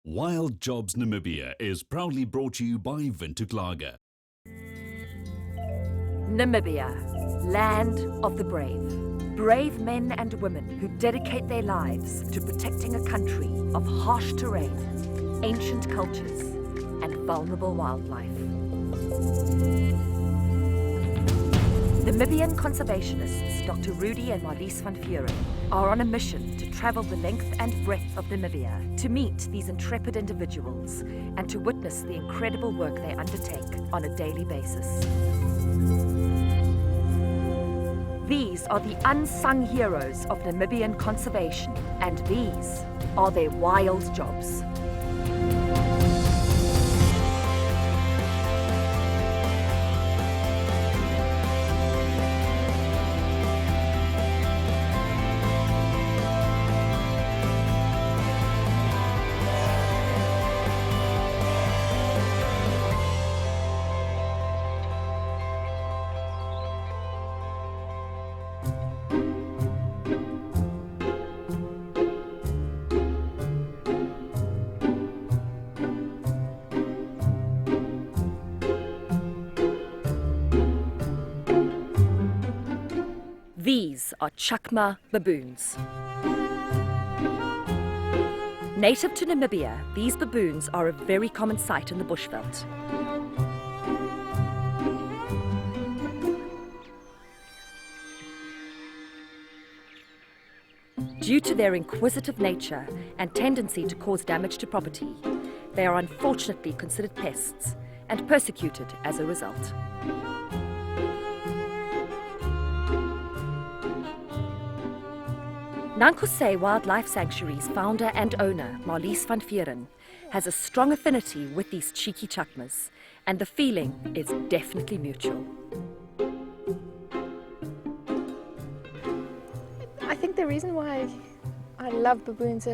Wild Jobs Namibia is proudly brought to you by Windhoek Lager. Namibia, land of the brave. Brave men and women who dedicate their lives to protecting a country of harsh terrain, ancient cultures, and vulnerable wildlife. Namibian conservationists Dr. Rudy and Marlies van Vuren are on a mission to travel the length and breadth of Namibia to meet these intrepid individuals and to witness the incredible work they undertake on a daily basis. These are the unsung heroes of Namibian conservation, and these are their wild jobs. These are Chakma baboons. Native to Namibia, these baboons are a very common sight in the bushveld. Due to their inquisitive nature and tendency to cause damage to property, they are unfortunately considered pests and persecuted as a result. Nankosay Wildlife Sanctuary's founder and owner, Marlies van Vuren, has a strong affinity with these cheeky chakmas, and the feeling is definitely mutual. I think the reason why I love baboons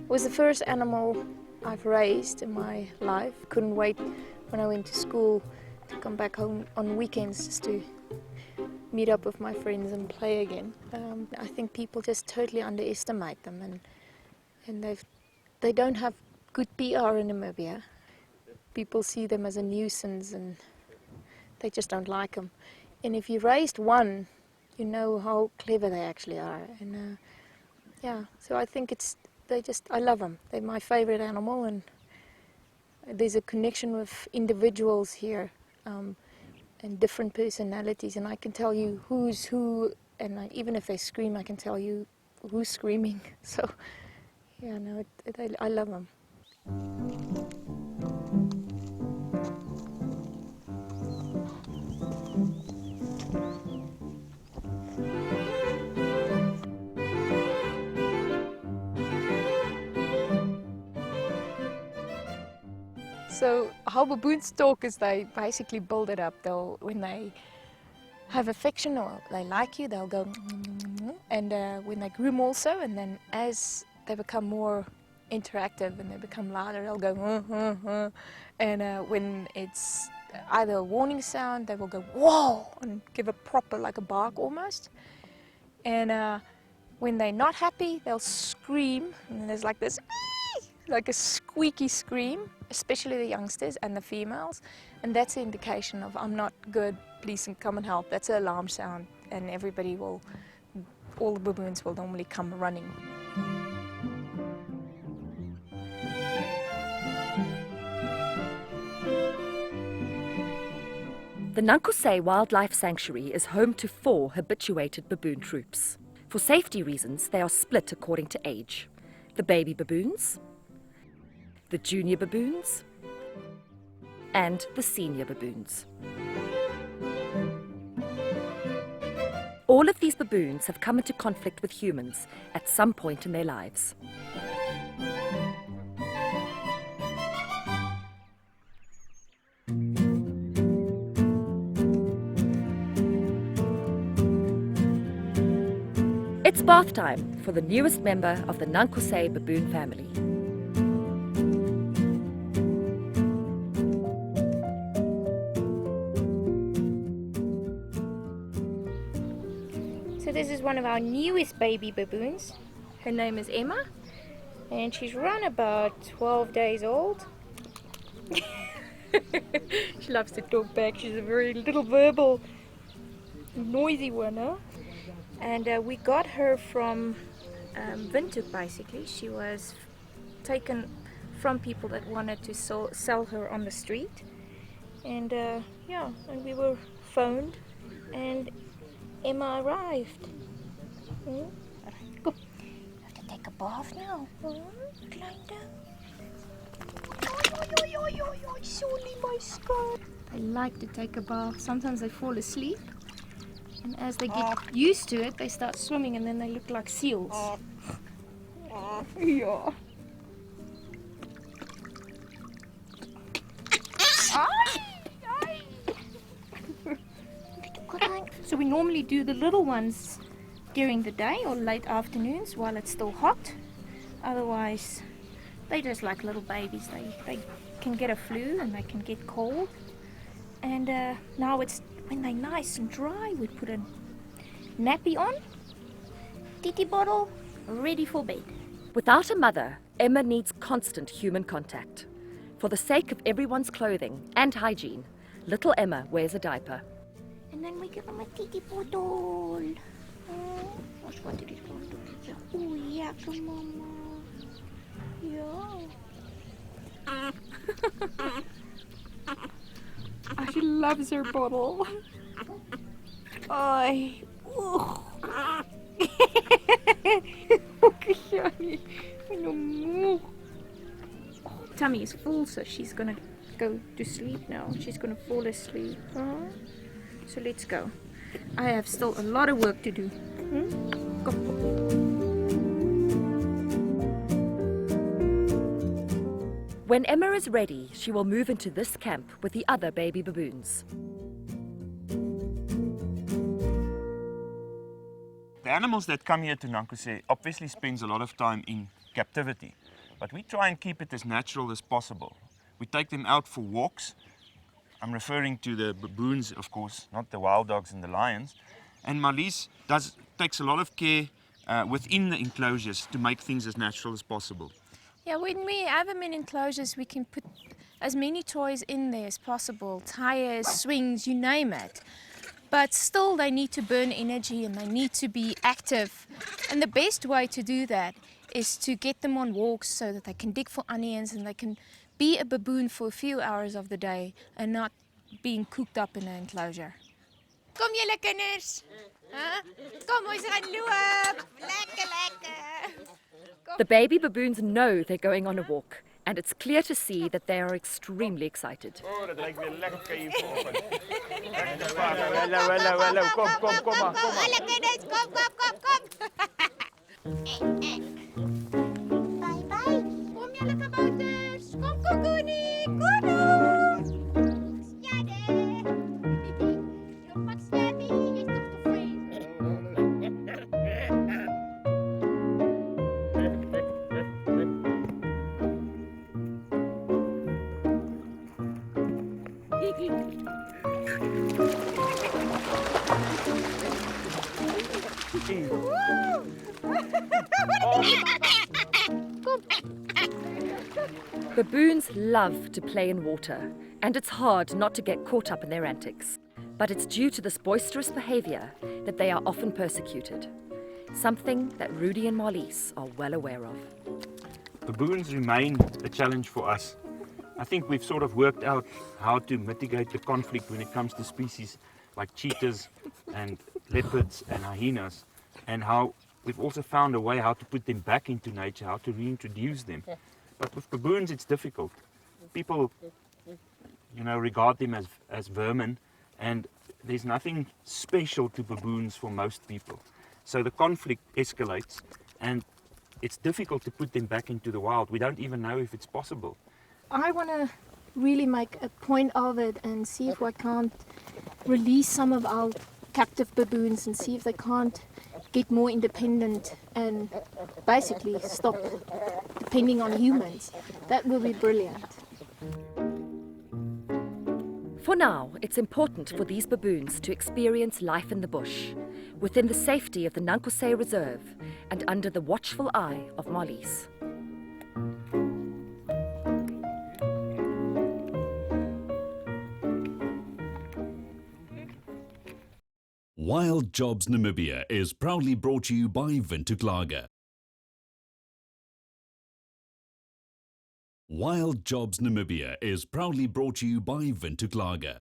was the first animal I've raised in my life. Couldn't wait when I went to school to come back home on weekends just to meet up with my friends and play again. I think people just totally underestimate them, and they don't have good PR in Namibia. People see them as a nuisance and they just don't like them. And if you raised one, you know how clever they actually are. And yeah, so I think I love them. They're my favorite animal, and there's a connection with individuals here. And different personalities, and I can tell you who's who, and even if they scream, I can tell you who's screaming. So, yeah, no, I love them. So how baboons talk is they basically build it up. When they have affection or they like you, they'll go and when they groom also, and then as they become more interactive and they become louder, they'll go and when it's either a warning sound, they will go whoa and give a proper, like a bark almost. And when they're not happy, they'll scream, and there's like this like a squeaky scream, especially the youngsters and the females, and that's the indication of I'm not good, please come and help. That's an alarm sound, and all the baboons will normally come running. The Nankosay Wildlife Sanctuary is home to 4 habituated baboon troops. For safety reasons, they are split according to age. The baby baboons, the junior baboons, and the senior baboons. All of these baboons have come into conflict with humans at some point in their lives. It's bath time for the newest member of the Nankosay baboon family. So this is one of our newest baby baboons. Her name is Emma, And she's around about 12 days old. She loves to talk back. She's a very little verbal, noisy one, huh? And we got her from Windhoek, basically. She was taken from people that wanted to sell her on the street. And yeah, and we were phoned and Emma arrived. Alright, kom. You have to take a bath now. Kleine. Sorry, my scar. They like to take a bath. Sometimes they fall asleep. And as they get used to it, they start swimming and then they look like seals. Yeah. So we normally do the little ones during the day or late afternoons while it's still hot. Otherwise, they just like little babies. They can get a flu and they can get cold. And now it's when they're nice and dry, we put a nappy on, titty bottle, ready for bed. Without a mother, Emma needs constant human contact. For the sake of everyone's clothing and hygiene, little Emma wears a diaper. And then we give them a titty bottle. What's what it is going to be? Oh, yeah, mama. Yeah. Oh, she loves her bottle. Ai. Tummy is full, so she's gonna go to sleep now. She's gonna fall asleep. So let's go. I have still a lot of work to do. Go. When Emma is ready, she will move into this camp with the other baby baboons. The animals that come here to Nankose obviously spends a lot of time in captivity, but we try and keep it as natural as possible. We take them out for walks. I'm referring to the baboons, of course, not the wild dogs and the lions. And Marlies takes a lot of care within the enclosures to make things as natural as possible. Yeah, when we have them in enclosures, we can put as many toys in there as possible. Tires, swings, you name it. But still they need to burn energy and they need to be active. And the best way to do that is to get them on walks so that they can dig for onions and they can be a baboon for a few hours of the day and not being cooped up in an enclosure. Kom julle kinders! Kom ons gaan loop! Lekker, lekker! The baby baboons know they're going on a walk, and it's clear to see that they are extremely excited. Oh, dat lijkt weer lekker hier vanochtend. Hallo, kom maar. Alle kinders, kom! Bye, bye! Kom julle kabouters! Kom, Kokoenie! Baboons love to play in water, and it's hard not to get caught up in their antics. But it's due to this boisterous behavior that they are often persecuted, something that Rudy and Marlies are well aware of. Baboons remain a challenge for us. I think we've sort of worked out how to mitigate the conflict when it comes to species like cheetahs and leopards and hyenas, and how we've also found a way how to put them back into nature, how to reintroduce them. But with baboons it's difficult. People, regard them as vermin, and there's nothing special to baboons for most people. So the conflict escalates and it's difficult to put them back into the wild. We don't even know if it's possible. I want to really make a point of it and see if I can't release some of our captive baboons and see if they can't get more independent and basically stop depending on humans. That will be brilliant. For now, it's important for these baboons to experience life in the bush, within the safety of the Nankose Reserve and under the watchful eye of Marlies. Wild Jobs Namibia is proudly brought to you by Windhoek Lager. Wild Jobs Namibia is proudly brought to you by Windhoek Lager.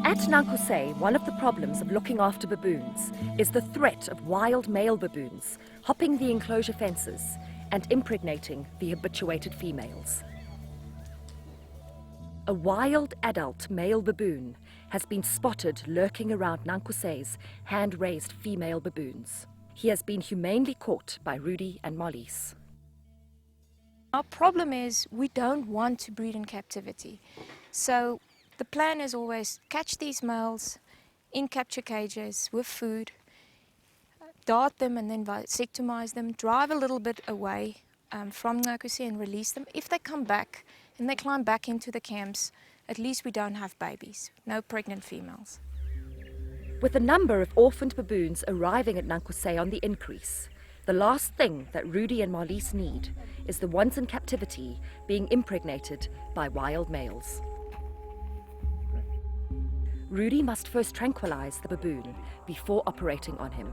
At Nankosay, one of the problems of looking after baboons is the threat of wild male baboons hopping the enclosure fences and impregnating the habituated females. A wild adult male baboon has been spotted lurking around Nankosay's hand-raised female baboons. He has been humanely caught by Rudy and Marlies. Our problem is we don't want to breed in captivity. So the plan is always catch these males in capture cages with food, dart them and then vasectomize them, drive a little bit away from Nankosay and release them. If they come back and they climb back into the camps, at least we don't have babies, no pregnant females. With a number of orphaned baboons arriving at Nankosay on the increase, the last thing that Rudy and Marlies need is the ones in captivity being impregnated by wild males. Rudy must first tranquilize the baboon before operating on him.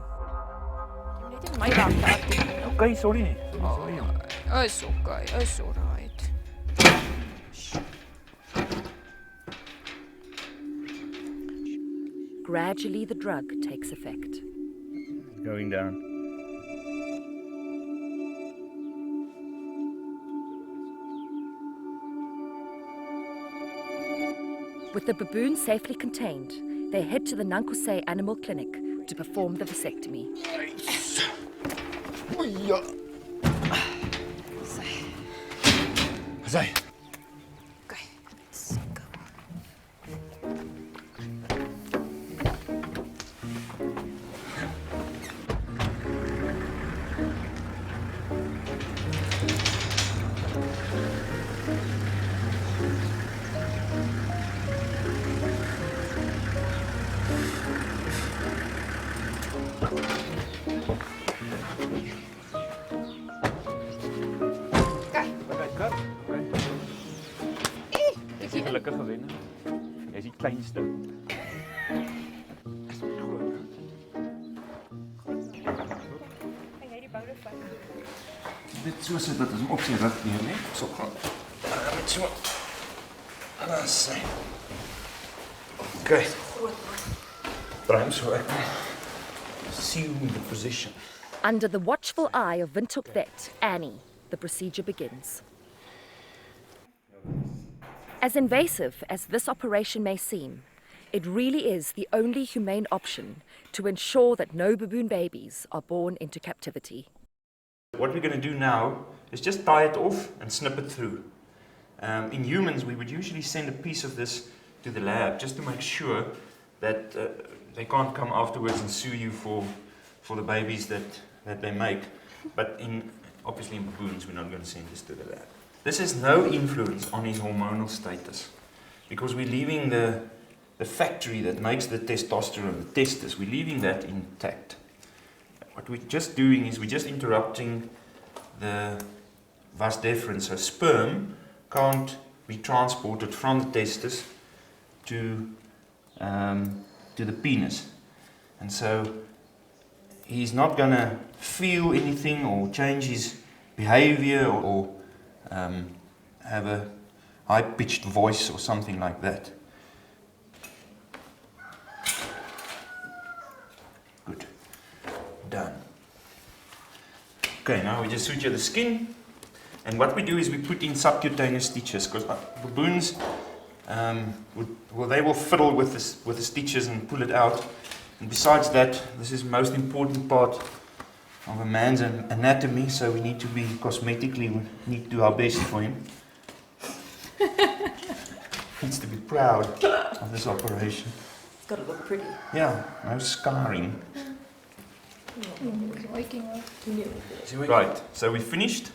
Okay, sorry. It's okay, it's all right. Gradually, the drug takes effect. Going down. With the baboon safely contained, they head to the Nankosay Animal Clinic to perform the vasectomy. Zai. Okay, let's go. Gelukkig gewen. Jy is die kleinste. Dit so sit dat ons hom op sy rug neer lê. So gaan. Met so. Sê. Okay. Draai hom so ek. Assume the position. Under the watchful eye of Windhoek vet, Annie, the procedure begins. As invasive as this operation may seem, it really is the only humane option to ensure that no baboon babies are born into captivity. What we're going to do now is just tie it off and snip it through. In humans, we would usually send a piece of this to the lab just to make sure that they can't come afterwards and sue you for the babies that they make. But obviously in baboons, we're not going to send this to the lab. This has no influence on his hormonal status because we're leaving the factory that makes the testosterone, the testes, we're leaving that intact. What we're just doing is we're just interrupting the vas deferens, so sperm can't be transported from the testes to the penis. And so he's not going to feel anything or change his behavior or have a high-pitched voice or something like that. Good. Done. Okay, now we just suture the skin. And what we do is we put in subcutaneous stitches because baboons, they will fiddle with the stitches and pull it out. And besides that, this is the most important part of a man's anatomy, so we need to be cosmetically, we need to do our best for him. needs to be proud of this operation. It's got to look pretty. Yeah, no scarring. Waking up. Right, so we finished.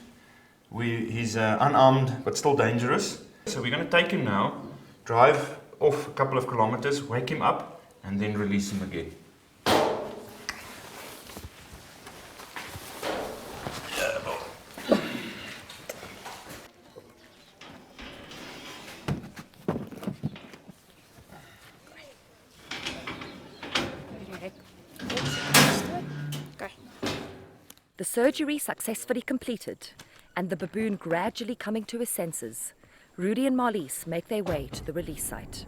He's unarmed but still dangerous. So we're going to take him now, drive off a couple of kilometers, wake him up, and then release him again. The surgery successfully completed, and the baboon gradually coming to his senses, Rudy and Marlies make their way to the release site.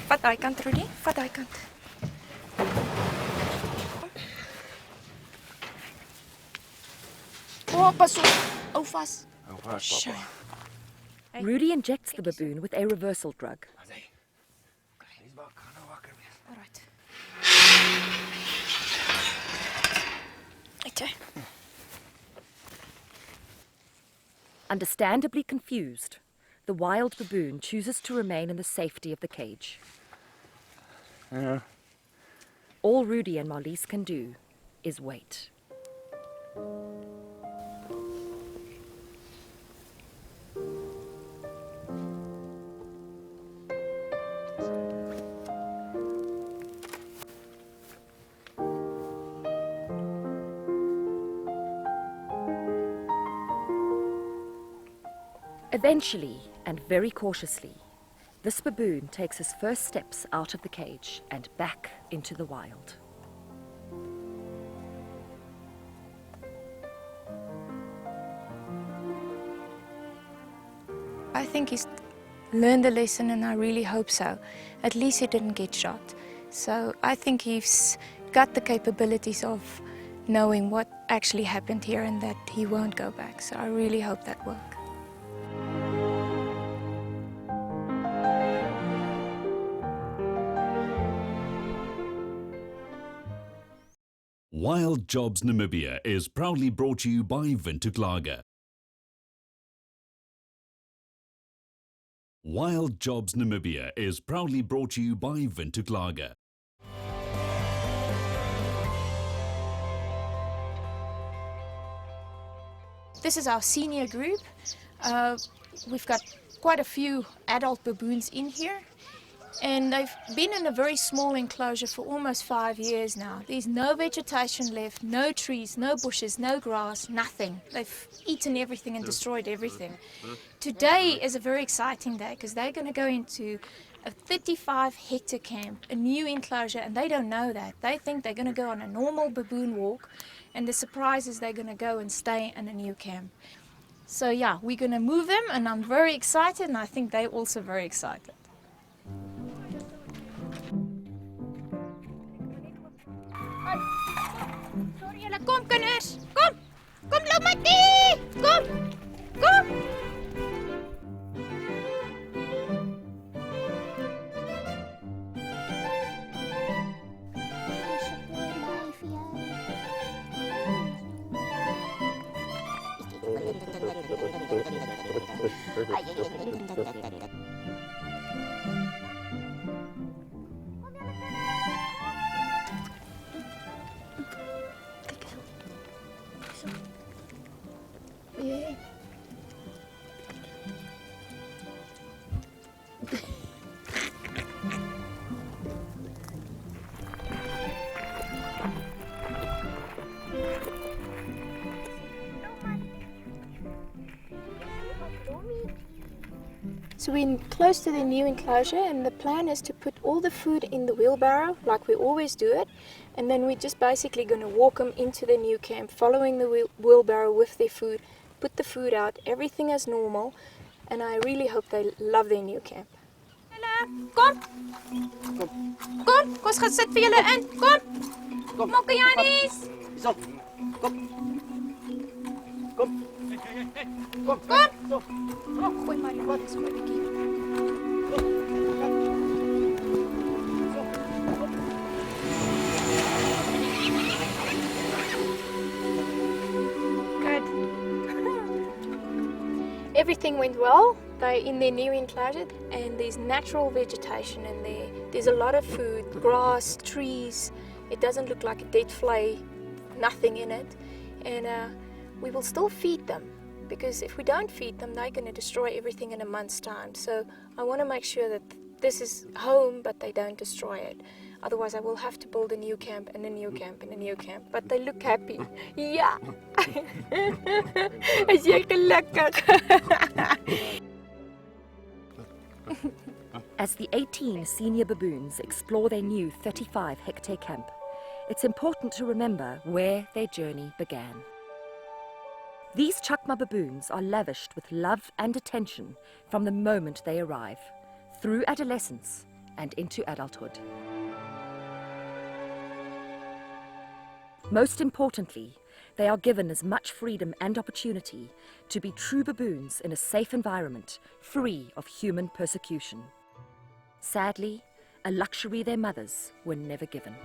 Vat daai kant, Rudy. Vat daai kant. Oh, pas op. Hou vas. Hou vas, papa. Rudy injects the baboon with a reversal drug. Alright. Okay. Understandably confused, the wild baboon chooses to remain in the safety of the cage. Yeah. All Rudy and Marlies can do is wait. Eventually, and very cautiously, this baboon takes his first steps out of the cage and back into the wild. I think he's learned the lesson, and I really hope so. At least he didn't get shot. So I think he's got the capabilities of knowing what actually happened here and that he won't go back. So I really hope that works. Wild Jobs Namibia is proudly brought to you by Windhoek Lager. Wild Jobs Namibia is proudly brought to you by Windhoek Lager. This is our senior group. We've got quite a few adult baboons in here. And they've been in a very small enclosure for almost 5 years now. There's no vegetation left, no trees, no bushes, no grass, nothing. They've eaten everything and destroyed everything. Today is a very exciting day because they're going to go into a 35-hectare camp, a new enclosure, and they don't know that. They think they're going to go on a normal baboon walk, and the surprise is they're going to go and stay in a new camp. So yeah, we're going to move them, and I'm very excited, and I think they're also very excited. Sorry, julle kom kinders. Kom. Kom loop my tee. Kom. Kom. Yeah. So we're close to the new enclosure, and the plan is to put all the food in the wheelbarrow like we always do it, and then we're just basically going to walk them into the new camp following the wheelbarrow with their food, put the food out, everything as normal, and I really hope they love their new camp. Kom. Kom, kom ons gaan sit vir julle in. Kom. Mokkie Jannies. Zo. Kom. Kom. Kom. Zo. Gooi maar die wat is my bietjie. Good. Everything went well. They're in their new enclosure and there's natural vegetation in there. There's a lot of food, grass, trees. It doesn't look like a dead flea, nothing in it. And we will still feed them because if we don't feed them, they're going to destroy everything in a month's time. So I want to make sure that this is home, but they don't destroy it. Otherwise, I will have to build a new camp and a new camp and a new camp. But they look happy. Yeah. Is jy gelukkig? As the 18 senior baboons explore their new 35-hectare camp, it's important to remember where their journey began. These Chakma baboons are lavished with love and attention from the moment they arrive, through adolescence and into adulthood. Most importantly, they are given as much freedom and opportunity to be true baboons in a safe environment, free of human persecution. Sadly, a luxury their mothers were never given.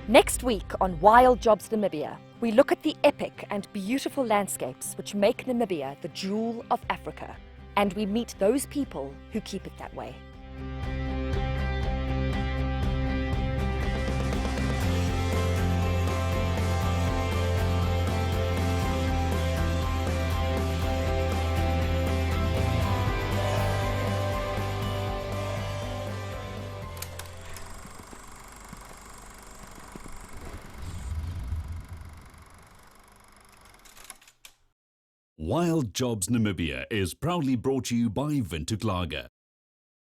Next week on Wild Jobs Namibia, we look at the epic and beautiful landscapes which make Namibia the jewel of Africa, and we meet those people who keep it that way. Wild Jobs Namibia is proudly brought to you by Windhoek Lager.